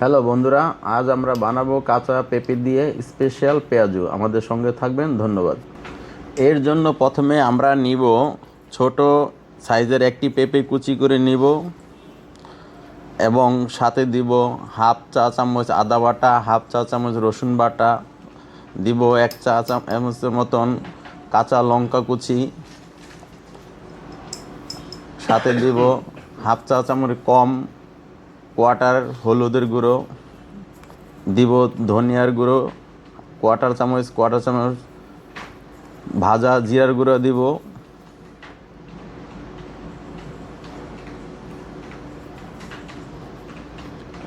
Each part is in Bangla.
হ্যালো বন্ধুরা, আজ আমরা বানাবো কাঁচা পেঁপে দিয়ে স্পেশাল পেঁয়াজু। আমাদের সঙ্গে থাকবেন, ধন্যবাদ। এর জন্য প্রথমে আমরা নিব ছোট সাইজের একটি পেঁপে কুচি করে নিব এবং সাথে দিব হাফ চা চামচ আদা বাটা, হাফ চা চামচ রসুন বাটা, দিব 1 চা চামচের মতন কাঁচা লঙ্কা কুচি, সাথে দিব হাফ চা চামচ কম কোয়াটার হলুদের গুঁড়ো, দিব ধনিয়ার গুঁড়ো কোয়াটার চামচ ভাজা জিরার গুঁড়ো দিব,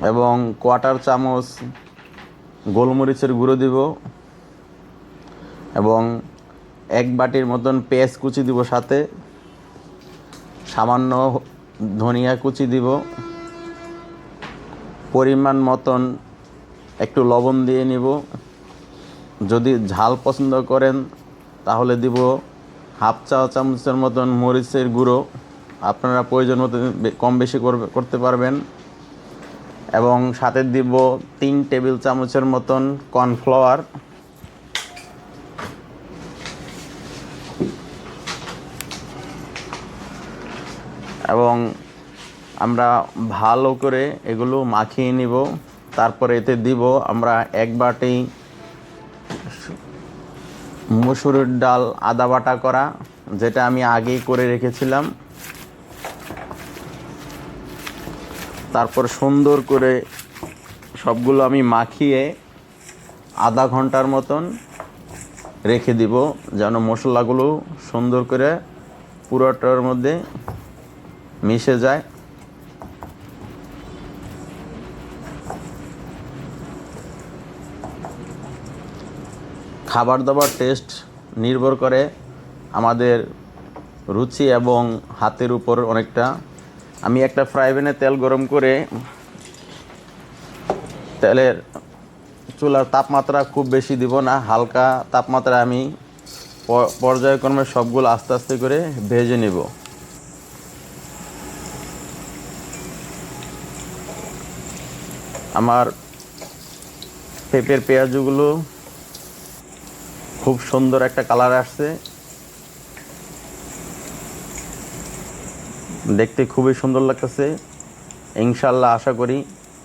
এবং কোয়াটার চামচ গোলমরিচের গুঁড়ো দিব, এবং 1 বাটির মতন পেঁয়াজ কুচি দিব, সাথে সামান্য ধনিয়া কুচি দিব, পরিমাণ মতন একটু লবণ দিয়ে নিব। যদি ঝাল পছন্দ করেন তাহলে দিব হাফ চা চামচের মতন মরিচের গুঁড়ো, আপনারা প্রয়োজন মতো কম বেশি করতে পারবেন। এবং সাথে দিব 3 টেবিল চামচের মতন কর্নফ্লাওয়ার, এবং আমরা ভালো করে এগুলো মাখিয়ে নিব। তারপরে এতে দিব আমরা 1 বাটি মসুরের ডাল আদা বাটা করা, যেটা আমি আগেই করে রেখেছিলাম। তারপর সুন্দর করে সবগুলো আমি মাখিয়ে আধা ঘন্টার মতন রেখে দিব, যেন মশলাগুলো সুন্দর করে পুরোটার মধ্যে মিশে যায়। খাবার দাবার টেস্ট নির্ভর করে আমাদের রুচি এবং হাতের উপর অনেকটা। আমি একটা ফ্রাই প্যানে তেল গরম করে, তেলের চুলার তাপমাত্রা খুব বেশি দিব না, হালকা তাপমাত্রা আমি পর্যায়ক্রমে সবগুলো আস্তে আস্তে করে ভেজে নেব। আমার পেঁপের পেঁয়াজগুলো খুব সুন্দর একটা কালার আসছে, দেখতে খুবই সুন্দর লাগতেছে। ইনশাল্লাহ আশা করি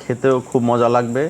খেতেও খুব মজা লাগবে।